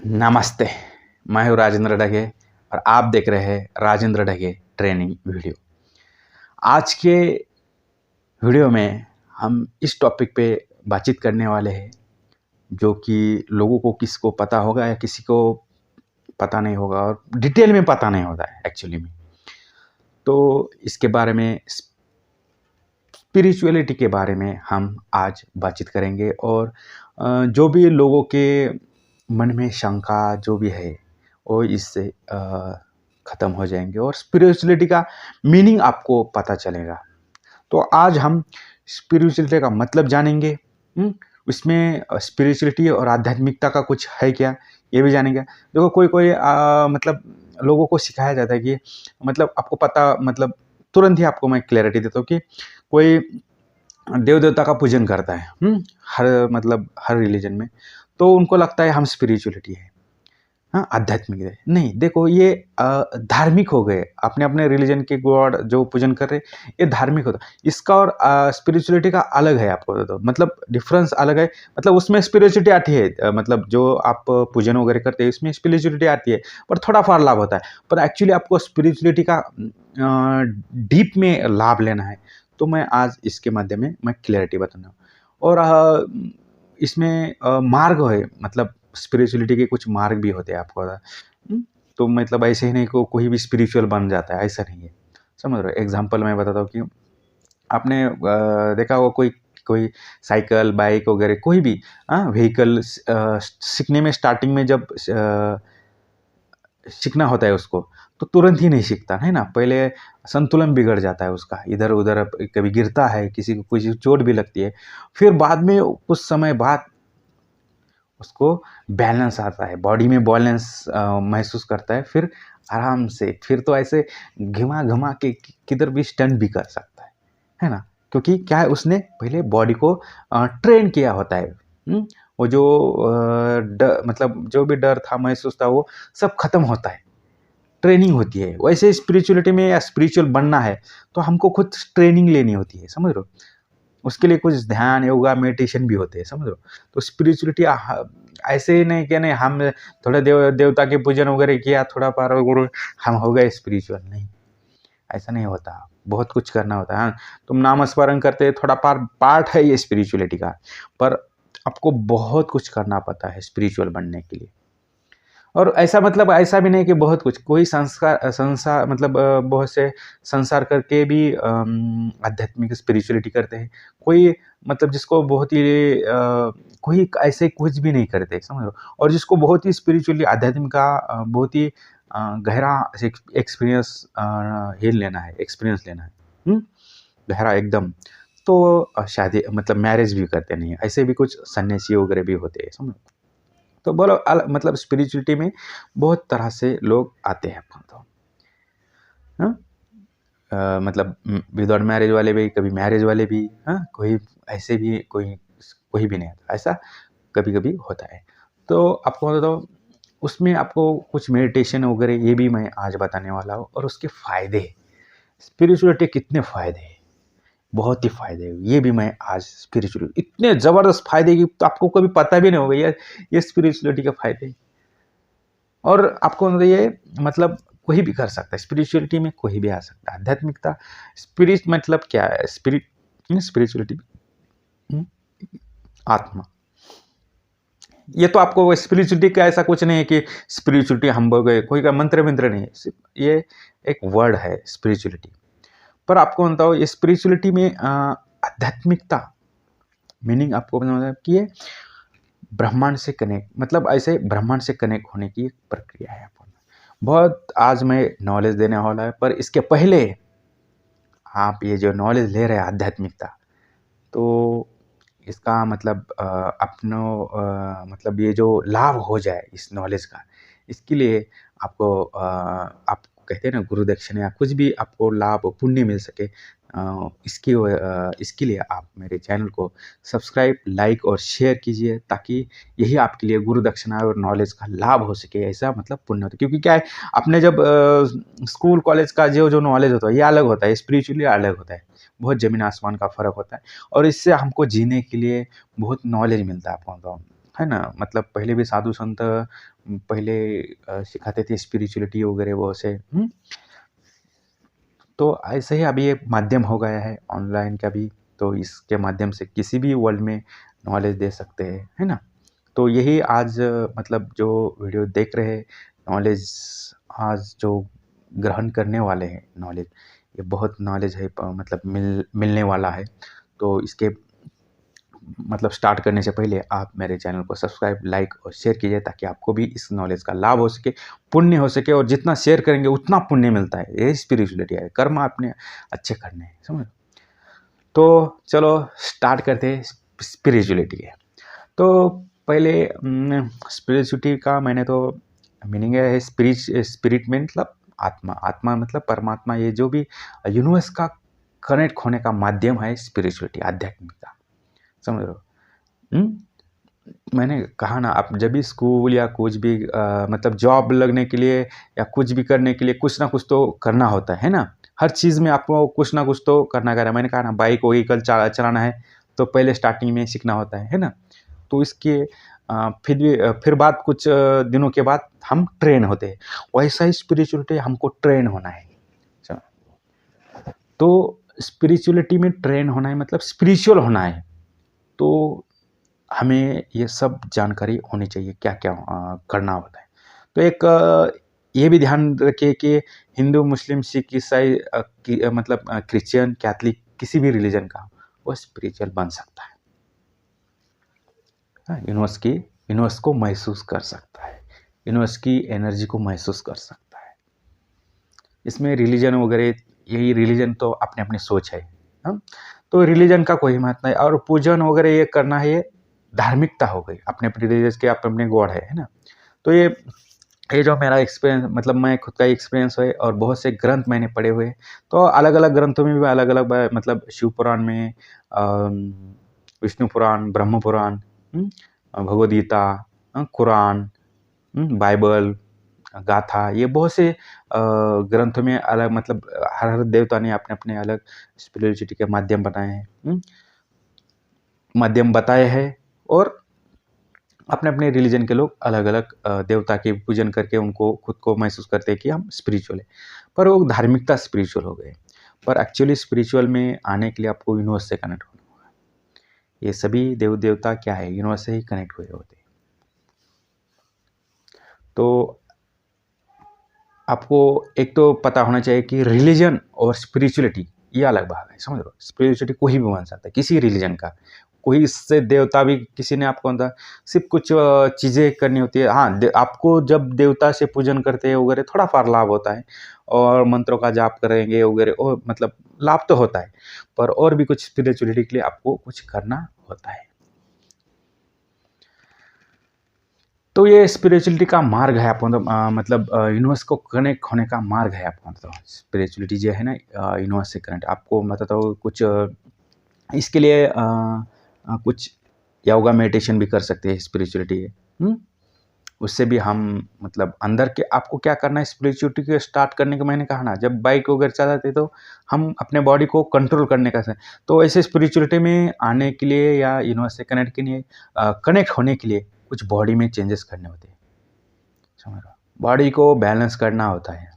नमस्ते। मैं हूँ राजेंद्र ढगे और आप देख रहे हैं राजेंद्र ढगे ट्रेनिंग वीडियो। आज के वीडियो में हम इस टॉपिक पे बातचीत करने वाले हैं जो कि लोगों को किसको पता होगा या किसी को पता नहीं होगा और डिटेल में पता नहीं होता है एक्चुअली में। तो इसके बारे में स्पिरिचुअलिटी के बारे में हम आज बातचीत करेंगे और जो भी लोगों के मन में शंका जो भी है वो इससे ख़त्म हो जाएंगे और स्पिरिचुअलिटी का मीनिंग आपको पता चलेगा। तो आज हम स्पिरिचुअलिटी का मतलब जानेंगे। उसमें स्पिरिचुअलिटी और आध्यात्मिकता का कुछ है क्या, ये भी जानेंगे। देखो कोई कोई मतलब लोगों को सिखाया जाता है कि मतलब आपको पता मतलब तुरंत ही आपको मैं क्लैरिटी देता हूँ कि कोई देव देवता का पूजन करता है हर रिलीजन में, तो उनको लगता है हम स्पिरिचुअलिटी है, हाँ आध्यात्मिक है। नहीं, देखो ये धार्मिक हो गए, अपने अपने रिलीजन के गॉड जो पूजन कर रहे हैं ये धार्मिक होता है। इसका और स्पिरिचुअलिटी का अलग है, आपको तो मतलब डिफरेंस अलग है। मतलब उसमें स्पिरिचुअलिटी आती है, मतलब जो आप पूजन वगैरह करते हैं इसमें स्पिरिचुअलिटी आती है, पर थोड़ा फार लाभ होता है। पर एक्चुअली आपको स्पिरिचुअलिटी का डीप में लाभ लेना है, तो मैं आज इसके माध्यम में मैं क्लैरिटी बताऊँगा। और इसमें मार्ग है, मतलब स्पिरिचुअलिटी के कुछ मार्ग भी होते हैं आपको तो मतलब ऐसे ही नहीं को कोई भी स्पिरिचुअल बन जाता है, ऐसा नहीं है। समझ रहे हो? एग्जांपल मैं बताता हूँ कि आपने देखा होगा कोई कोई साइकिल बाइक वगैरह कोई भी व्हीकल सीखने में स्टार्टिंग में जब सीखना होता है उसको, तो तुरंत ही नहीं सीखता है ना। पहले संतुलन बिगड़ जाता है उसका, इधर उधर कभी गिरता है, किसी को कोई चोट भी लगती है। फिर बाद में कुछ समय बाद उसको बैलेंस आता है, बॉडी में बैलेंस महसूस करता है, फिर आराम से फिर तो ऐसे घुमा घुमा के किधर भी स्टंट भी कर सकता है ना। क्योंकि क्या है, उसने पहले बॉडी को ट्रेन किया होता है। वो जो मतलब जो भी डर था महसूस था वो सब खत्म होता है, ट्रेनिंग होती है। वैसे स्पिरिचुअलिटी में या स्पिरिचुअल बनना है तो हमको खुद ट्रेनिंग लेनी होती है, समझ रहे हो। उसके लिए कुछ ध्यान योगा मेडिटेशन भी होते हैं, समझ लो। तो स्पिरिचुअलिटी ऐसे ही नहीं कि नहीं हम थोड़ा देवता के पूजन वगैरह किया, थोड़ा पार वगैरह हम हो गए स्पिरिचुअल, नहीं, ऐसा नहीं होता। बहुत कुछ करना होता है। हाँ, तुम नामस्मरण करते थोड़ा पार्ट है ये स्पिरिचुअलिटी का, पर आपको बहुत कुछ करना पड़ता है स्पिरिचुअल बनने के लिए। और ऐसा मतलब ऐसा भी नहीं कि बहुत कुछ कोई संसार मतलब बहुत से संसार करके भी आध्यात्मिक स्पिरिचुअलिटी करते हैं। कोई मतलब जिसको बहुत ही कोई ऐसे कुछ भी नहीं करते, समझ लो। और जिसको बहुत ही स्पिरिचुअली आध्यात्मिक का बहुत ही गहरा एक्सपीरियंस एक्सपीरियंस लेना है, गहरा एकदम। तो शादी मतलब मैरिज भी करते नहीं, ऐसे भी कुछ सन्यासी वगैरह भी होते हैं, समझो। तो बोलो मतलब स्पिरिचुअलिटी में बहुत तरह से लोग आते हैं अपन तो, हाँ? मतलब विदाउट मैरिज वाले भी, कभी मैरिज वाले भी, हाँ, कोई ऐसे भी कोई भी नहीं आता, ऐसा कभी कभी होता है। तो आपको बताओ उसमें आपको कुछ मेडिटेशन वगैरह ये भी मैं आज बताने वाला हूँ और उसके फ़ायदे, स्पिरिचुअलिटी कितने फ़ायदे हैं, बहुत ही फ़ायदे हैं। ये भी मैं आज स्पिरिचुअल इतने ज़बरदस्त फ़ायदे की तो आपको कभी पता भी नहीं होगा यार, ये स्पिरिचुअलिटी के फ़ायदे। और आपको मतलब ये मतलब कोई भी कर सकता है, स्पिरिचुअलिटी में कोई भी आ सकता है। आध्यात्मिकता स्पिरिट मतलब क्या है, स्पिरिचुअलिटी आत्मा। ये तो आपको स्पिरिचुअलिटी का ऐसा कुछ नहीं है कि स्पिरिचुअलिटी हम बोल गए, कोई का मंत्र नहीं है, सिर्फ ये एक वर्ड है स्पिरिचुअलिटी। पर आपको बताओ ये स्पिरिचुअलिटी में आध्यात्मिकता मीनिंग आपको मतलब कि ये ब्रह्मांड से कनेक्ट, मतलब ऐसे ब्रह्मांड से कनेक्ट होने की एक प्रक्रिया है। बहुत आज मैं नॉलेज देने वाला है, पर इसके पहले आप ये जो नॉलेज ले रहे हैं आध्यात्मिकता, तो इसका मतलब मतलब ये जो लाभ हो जाए इस नॉलेज का, इसके लिए आपको आप कहते हैं ना गुरु दक्षिणा या कुछ भी आपको लाभ पुण्य मिल सके, इसके लिए आप मेरे चैनल को सब्सक्राइब लाइक और शेयर कीजिए, ताकि यही आपके लिए गुरु दक्षिणा और नॉलेज का लाभ हो सके, ऐसा मतलब पुण्य होता है। क्योंकि क्या है, आपने जब स्कूल कॉलेज का जो नॉलेज होता है ये अलग होता है, स्पिरिचुअली अलग होता है, बहुत ज़मीन आसमान का फ़र्क होता है। और इससे हमको जीने के लिए बहुत नॉलेज मिलता है आपको, तो है ना? मतलब पहले भी साधु संत पहले सिखाते थे स्पिरिचुअलिटी वगैरह वो से। तो ऐसे ही अभी एक माध्यम हो गया है ऑनलाइन का भी, तो इसके माध्यम से किसी भी वर्ल्ड में नॉलेज दे सकते हैं, है ना? तो यही आज मतलब जो वीडियो देख रहे हैं, नॉलेज आज जो ग्रहण करने वाले हैं नॉलेज, ये बहुत नॉलेज है मतलब मिलने वाला है। तो इसके मतलब स्टार्ट करने से पहले आप मेरे चैनल को सब्सक्राइब, लाइक और शेयर कीजिए ताकि आपको भी इस नॉलेज का लाभ हो सके, पुण्य हो सके, और जितना शेयर करेंगे उतना पुण्य मिलता है। ये स्पिरिचुअलिटी है, कर्म आपने अच्छे करने हैं, समझ। तो चलो स्टार्ट करते हैं स्पिरिचुअलिटी है। तो पहले स्पिरिचुअलिटी का मैंने तो मीनिंग है स्पिरिट में मतलब आत्मा, आत्मा मतलब परमात्मा, ये जो भी यूनिवर्स का कनेक्ट होने का माध्यम है स्पिरिचुअलिटी, आध्यात्मिकता, समझ रहे हो। मैंने कहा ना, आप जब भी स्कूल या कुछ भी मतलब जॉब लगने के लिए या कुछ भी करने के लिए कुछ ना कुछ तो करना होता है ना। हर चीज़ में आपको कुछ ना कुछ तो करना है। मैंने कहा ना, बाइक व्हीकल चलाना है तो पहले स्टार्टिंग में सीखना होता है ना। तो इसके फिर बाद कुछ दिनों के बाद हम ट्रेन होते हैं। वैसा ही स्पिरिचुअलिटी हमको ट्रेन होना है। तो स्पिरिचुअलिटी में ट्रेन होना है मतलब स्पिरिचुअल होना है। तो हमें ये सब जानकारी होनी चाहिए क्या क्या करना होता है। तो एक ये भी ध्यान रखिए कि हिंदू, मुस्लिम, सिख, ईसाई मतलब क्रिश्चियन, कैथलिक, किसी भी रिलीजन का वो स्पिरिचुअल बन सकता है। यूनिवर्स को महसूस कर सकता है, यूनिवर्स की एनर्जी को महसूस कर सकता है। इसमें रिलीजन वगैरह, यही रिलीजन तो अपने अपने सोच है। तो रिलीजन का कोई महत्व नहीं, और पूजन वगैरह ये करना है, ये धार्मिकता हो गई, अपने अपने रिलीजन के अपने अपने गॉड है ना। तो ये जो मेरा एक्सपीरियंस, मतलब मैं खुद का एक्सपीरियंस है, और बहुत से ग्रंथ मैंने पढ़े हुए। तो अलग अलग ग्रंथों में भी अलग अलग मतलब शिव पुराण में, विष्णु पुराण, ब्रह्म पुराण, भगवद गीता, कुरान, बाइबल, गाथा, ये बहुत से ग्रंथों में अलग मतलब हर हर देवता ने अपने अपने अलग स्पिरिचुअलिटी के माध्यम बनाए हैं, माध्यम बताए हैं। और अपने अपने रिलीजन के लोग अलग अलग देवता के पूजन करके उनको खुद को महसूस करते हैं कि हम स्पिरिचुअल है। पर वो धार्मिकता स्पिरिचुअल हो गए। पर एक्चुअली स्पिरिचुअल में आने के लिए आपको यूनिवर्स से कनेक्ट होना होगा। ये सभी देव देवता क्या है, यूनिवर्स से ही कनेक्ट हुए होते हैं। तो आपको एक तो पता होना चाहिए कि रिलीजन और स्पिरिचुअलिटी ये अलग भाग है, समझ लो। स्पिरिचुअलिटी कोई भी बन सकता है, किसी रिलीजन का, कोई इससे देवता भी किसी ने आपको अंदर सिर्फ कुछ चीज़ें करनी होती है। हाँ, आपको जब देवता से पूजन करते हैं वगैरह थोड़ा फार लाभ होता है, और मंत्रों का जाप करेंगे वगैरह, और मतलब लाभ तो होता है। पर और भी कुछ स्पिरिचुअलिटी के लिए आपको कुछ करना होता है। तो ये स्पिरिचुअलिटी का मार्ग है आपको, मतलब यूनिवर्स को कनेक्ट होने का मार्ग है आपको। मतलब स्पिरिचुअलिटी जो है ना, यूनिवर्स से कनेक्ट आपको मतलब तो कुछ इसके लिए कुछ योगा मेडिटेशन भी कर सकते हैं स्पिरिचुअलिटी है। उससे भी हम मतलब अंदर के, आपको क्या करना है स्पिरिचुअलिटी को स्टार्ट करने के, मैंने कहा ना, जब बाइक वगैरह चलाते तो हम अपने बॉडी को कंट्रोल करने का। तो ऐसे स्पिरिचुअलिटी में आने के लिए या यूनिवर्स से कनेक्ट के लिए, कनेक्ट होने के लिए कुछ बॉडी में चेंजेस करने होते हैं, समझ रहे हो। बॉडी को बैलेंस करना होता है,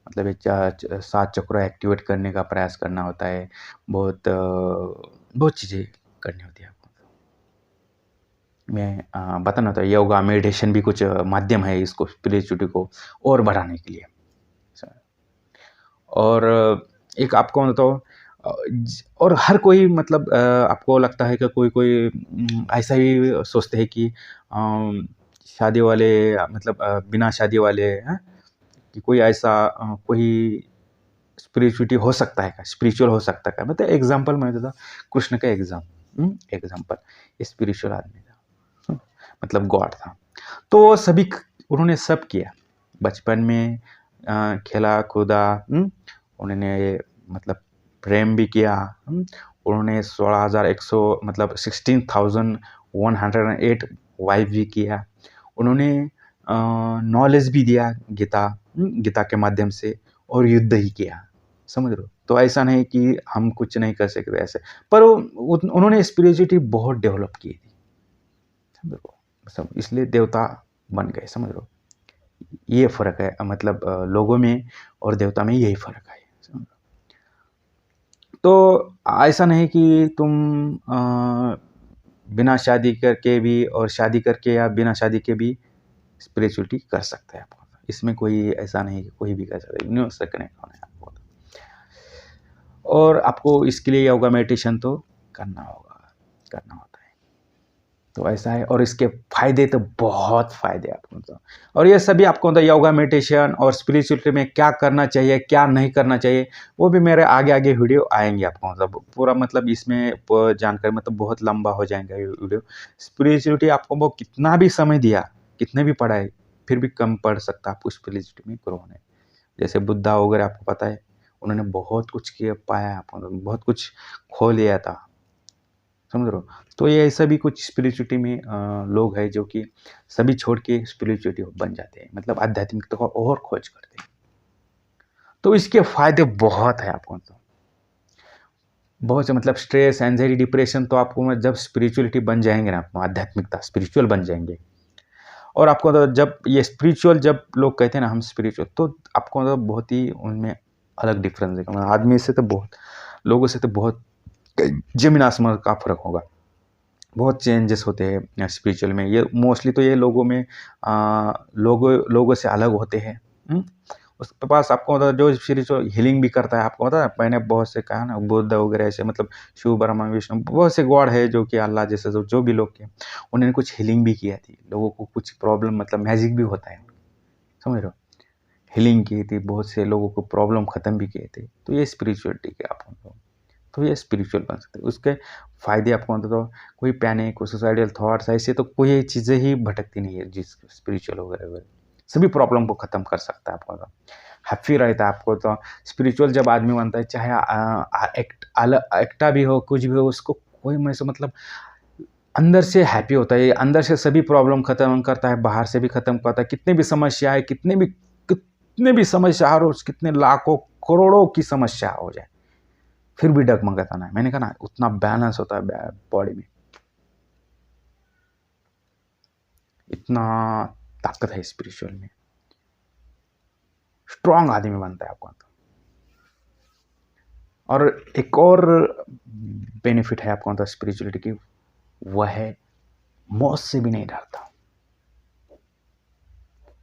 मतलब ये 7 चक्र एक्टिवेट करने का प्रयास करना होता है। बहुत चीज़ें करनी होती है आपको। मैं बताना होता है, योगा मेडिटेशन भी कुछ माध्यम है इसको स्पिरिचुअलिटी को और बढ़ाने के लिए। और एक आपको मतलब और हर कोई मतलब आपको लगता है कि कोई ऐसा ही सोचते हैं कि शादी वाले मतलब बिना शादी वाले हैं, कि कोई ऐसा कोई स्पिरिचुअलिटी हो सकता है क्या, स्पिरिचुअल हो सकता है क्या। मतलब एग्जांपल मैं देता, कृष्ण का एग्जांपल, स्पिरिचुअल आदमी था, मतलब गॉड था। तो वो सभी उन्होंने सब किया बचपन में, खेला कूदा, उन्होंने मतलब प्रेम भी किया, उन्होंने 16,100 मतलब 16,108 वाइफ भी किया। उन्होंने नॉलेज भी दिया गीता के माध्यम से, और युद्ध ही किया, समझ रहे हो। तो ऐसा नहीं कि हम कुछ नहीं कर सकते ऐसे, पर उन्होंने स्पिरिचुअलिटी बहुत डेवलप की थी, समझ रहे हो। सब इसलिए देवता बन गए, समझ रहे हो। ये फ़र्क है, मतलब लोगों में और देवता में यही फ़र्क है, समझ रहे हो। तो ऐसा नहीं कि तुम बिना शादी करके भी और शादी करके या बिना शादी के भी स्पिरिचुअलिटी कर सकते हैं आप। इसमें कोई ऐसा नहीं कि कोई भी कर सकता है, यूनिवर्स से कनेक्ट होना है आपको। और आपको इसके लिए योगा मेडिटेशन तो करना होगा, करना होता है। तो ऐसा है, और इसके फ़ायदे तो बहुत फ़ायदे आपको तो। और ये सभी आपको मतलब योगा मेडिटेशन और स्पिरिचुअलिटी में क्या करना चाहिए, क्या नहीं करना चाहिए, वो भी मेरे आगे-आगे वीडियो आएँगे आपको, मतलब पूरा, मतलब इसमें जानकारी मतलब बहुत लंबा हो जाएगा ये वीडियो। स्पिरिचुअलिटी आपको वो कितना भी समय दिया, कितने भी पढ़ाए, फिर भी कम पड़ सकता है आपको स्पिरिचुअलिटी में ग्रो होने। जैसे बुद्धा वगैरह आपको पता है, उन्होंने बहुत कुछ किया, पाया आपको, बहुत कुछ खो लिया था, समझ रहे हो। तो ये ऐसा भी कुछ स्पिरिचुअलिटी में लोग हैं जो कि सभी छोड़ के स्पिरिचुअलिटी बन जाते हैं, मतलब आध्यात्मिकता को और खोज करते हैं। तो इसके फायदे बहुत है आपको, तो बहुत से, मतलब स्ट्रेस, एंजाइटी, डिप्रेशन, तो आपको जब स्पिरिचुअलिटी बन जाएंगे ना, आपको आध्यात्मिकता स्पिरिचुअल बन जाएंगे। और आपको तो जब ये स्पिरिचुअल, जब लोग कहते हैं ना हम स्पिरिचुअल, तो आपको मतलब बहुत ही उनमें अलग डिफरेंस है, मतलब आदमी से तो बहुत, लोगों से तो बहुत जमीन आसमान का फर्क होगा। बहुत चेंजेस होते हैं स्पिरिचुअल में। ये मोस्टली तो ये लोगों में लोगों से अलग होते हैं। उसके पास आपको मतलब जो स्पिरिचुअल हीलिंग भी करता है, आपको पता है, मैंने बहुत से कहा ना, बुद्ध वगैरह ऐसे, मतलब शिव, ब्रह्मा, विष्णु, बहुत से गॉड है जो कि अल्लाह जैसे जो भी लोग के, उन्होंने कुछ हीलिंग भी किया थी लोगों को, कुछ प्रॉब्लम, मतलब मैजिक भी होता है, समझ रहे हो। हीलिंग की थी, बहुत से लोगों को प्रॉब्लम ख़त्म भी किए थे। तो ये स्पिरिचुअलिटी के आपको, तो ये स्पिरिचुअल बन सकते हैं। उसके फ़ायदे आपको मतलब, तो कोई पैनिक, कोई सुसाइडल थॉट्स, ऐसे तो कोई चीज़ें ही भटकती नहीं है जिस स्पिरिचुअल वगैरह सभी प्रॉब्लम को ख़त्म कर सकता है आपको, तो हैप्पी रहता है आपको। तो स्पिरिचुअल जब आदमी बनता है, चाहे एक्टा भी हो, कुछ भी हो, उसको कोई में से मतलब अंदर से हैप्पी होता है, अंदर से सभी प्रॉब्लम ख़त्म करता है, बाहर से भी ख़त्म करता है। कितने भी समस्या है, कितने भी समस्या हो, कितने लाखों करोड़ों की समस्या हो जाए, फिर भी डगमगाता ना है। मैंने कहा ना, उतना बैलेंस होता है बॉडी में, इतना ताकत है स्पिरिचुअल में, स्ट्रांग आदमी बनता है आपको। और एक और बेनिफिट है आपको मतलब स्पिरिचुअलिटी की, वह है मौत से भी नहीं डरता,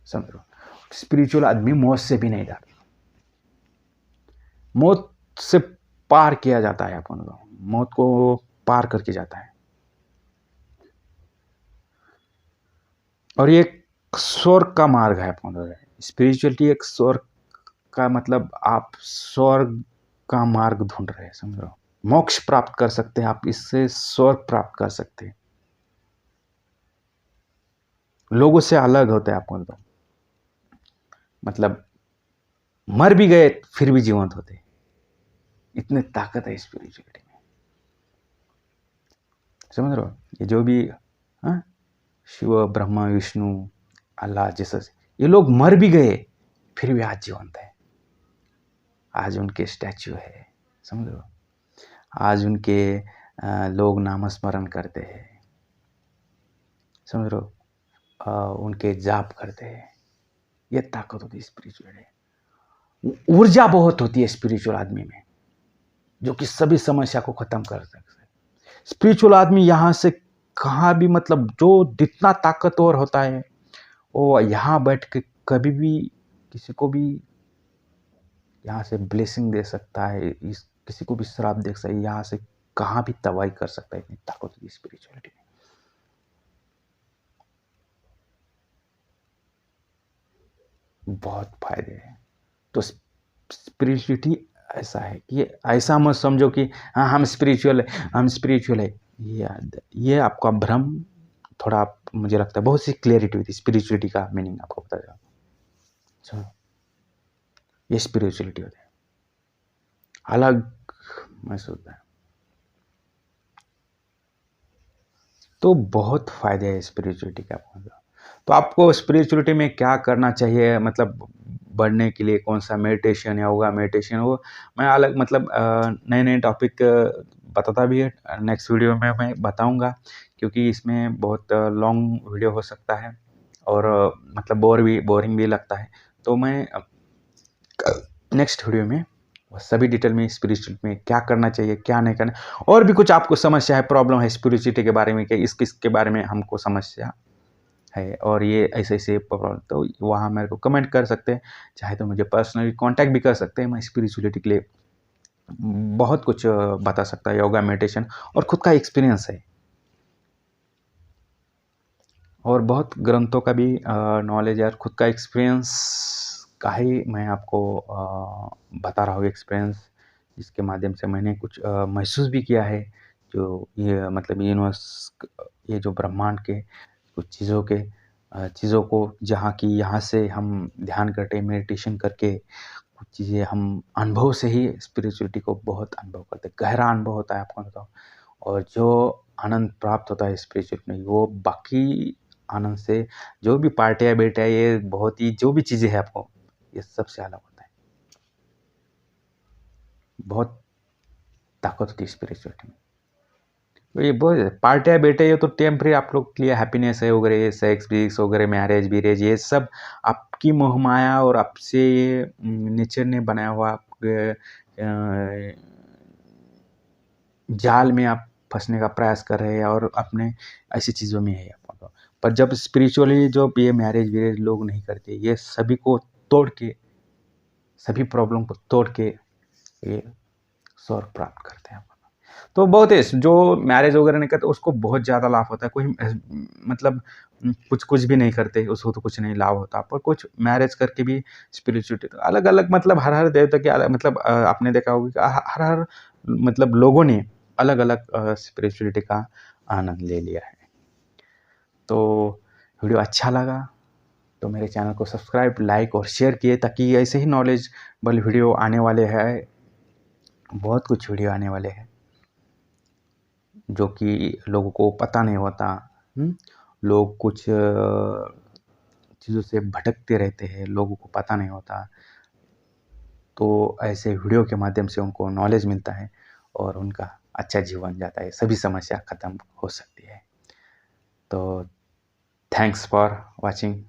समझो। स्पिरिचुअल आदमी मौत से भी नहीं डरता, मौत से पार किया जाता है आपको, मौत को पार करके जाता है। और ये स्वर्ग का मार्ग है आपको, स्पिरिचुअलिटी एक स्वर्ग का, मतलब आप स्वर्ग का मार्ग ढूंढ रहे हैं, समझो। मोक्ष प्राप्त कर सकते हैं आप इससे, स्वर्ग प्राप्त कर सकते हैं। लोगों से अलग होते हैं आपको, मतलब मर भी गए फिर भी जीवंत होते हैं, इतनी ताकत है स्पिरिचुअलिटी में, समझ रहे हो। ये जो भी शिव, ब्रह्मा, विष्णु, अल्लाह, जीसस, ये लोग मर भी गए फिर भी आज जीवंत है। आज उनके स्टैचू है, समझ रहे हो। आज उनके लोग नामस्मरण करते हैं, समझ रहे हो। उनके जाप करते हैं। ये ताकत होती है स्पिरिचुअल है। ऊर्जा बहुत होती है स्पिरिचुअल आदमी में, जो कि सभी समस्या को खत्म कर सकते हैं। स्पिरिचुअल आदमी यहाँ से कहाँ भी, मतलब जो जितना ताकतवर होता है, वो यहाँ बैठ के कभी भी किसी को भी यहाँ से ब्लेसिंग दे सकता है, किसी को भी श्राप दे सकता है, यहाँ से कहाँ भी तबाही कर सकता है, इतनी ताकत होती है स्पिरिचुअलिटी में। बहुत फायदे हैं। तो स्पिरिचुअलिटी ऐसा है कि ऐसा मत समझो कि हाँ हम स्पिरिचुअल है, हम स्पिरिचुअल है। ये आपका भ्रम थोड़ा, मुझे लगता है बहुत सी क्लियरिटी हुई थी, स्पिरिचुअलिटी का मीनिंग आपको पता चला। चलो, ये स्पिरिचुअलिटी होती है, अलग महसूस होता है। तो बहुत फायदे हैं स्पिरिचुअलिटी के आपको। तो आपको स्पिरिचुअलिटी में क्या करना चाहिए, मतलब बढ़ने के लिए, कौन सा मेडिटेशन या होगा मेडिटेशन हो, मैं अलग, मतलब नए नए टॉपिक बताता भी है। नेक्स्ट वीडियो में मैं बताऊंगा क्योंकि इसमें बहुत लॉन्ग वीडियो हो सकता है और मतलब बोरिंग भी लगता है। तो मैं नेक्स्ट वीडियो में वो सभी डिटेल में स्पिरिचुअल में क्या करना चाहिए, क्या नहीं करना, और भी कुछ आपको समस्या है, प्रॉब्लम है स्पिरिचुअलिटी के बारे में कि इसके बारे में हमको समस्या है और ये ऐसे प्रॉब्लम, तो वहाँ मेरे को कमेंट कर सकते हैं, चाहे तो मुझे पर्सनली कांटेक्ट भी कर सकते हैं। मैं स्पिरिचुअलिटी के लिए बहुत कुछ बता सकता है, योगा, मेडिटेशन और खुद का एक्सपीरियंस है और बहुत ग्रंथों का भी नॉलेज है और खुद का एक्सपीरियंस का ही मैं आपको बता रहा हूँ, एक्सपीरियंस जिसके माध्यम से मैंने कुछ महसूस भी किया है। जो ये मतलब यूनिवर्स, ये जो ब्रह्मांड के कुछ चीज़ों को जहाँ की यहाँ से हम ध्यान करके मेडिटेशन करके कुछ चीज़ें हम अनुभव से ही स्पिरिचुअलिटी को बहुत अनुभव करते हैं, गहरा अनुभव होता है आपको बताओ। और जो आनंद प्राप्त होता है स्पिरिचुअल में, वो बाकी आनंद से, जो भी पार्टियाँ बेटा ये बहुत ही जो भी चीज़ें हैं आपको, ये सबसे अलग होता है। बहुत ताकत होती है स्पिरिचुअलिटी में। तो ये बहुत पार्टियाँ बेटे, ये तो टेम्परेरी आप लोग के लिए हैप्पीनेस है वगैरह, सेक्स विक्स वगैरह, मैरिज बीरेज, ये सब आपकी मोहमाया और आपसे ये नेचर ने बनाया हुआ जाल में आप फंसने का प्रयास कर रहे हैं और अपने ऐसी चीज़ों में है आपको। पर जब स्पिरिचुअली जो ये मैरिज वीरेज लोग नहीं करते, ये सभी को तोड़ के, सभी प्रॉब्लम को तोड़ के ये स्वर्ग प्राप्त करते हैं। तो बहुत है जो मैरिज वगैरह नहीं करते उसको बहुत ज़्यादा लाभ होता है। कोई मतलब कुछ भी नहीं करते उसको तो कुछ नहीं लाभ होता, पर कुछ मैरिज करके भी स्पिरिचुअलिटी तो अलग अलग, मतलब हर देवता के अलग, मतलब आपने देखा होगा कि हर मतलब लोगों ने अलग अलग स्पिरिचुअलिटी का आनंद ले लिया है। तो वीडियो अच्छा लगा तो मेरे चैनल को सब्सक्राइब, लाइक और शेयर किए, ताकि ऐसे ही नॉलेजेबल वीडियो आने वाले हैं, बहुत कुछ वीडियो आने वाले हैं जो कि लोगों को पता नहीं होता। लोग कुछ चीज़ों से भटकते रहते हैं, लोगों को पता नहीं होता। तो ऐसे वीडियो के माध्यम से उनको नॉलेज मिलता है और उनका अच्छा जीवन जाता है, सभी समस्या खत्म हो सकती है। तो थैंक्स फॉर वॉचिंग।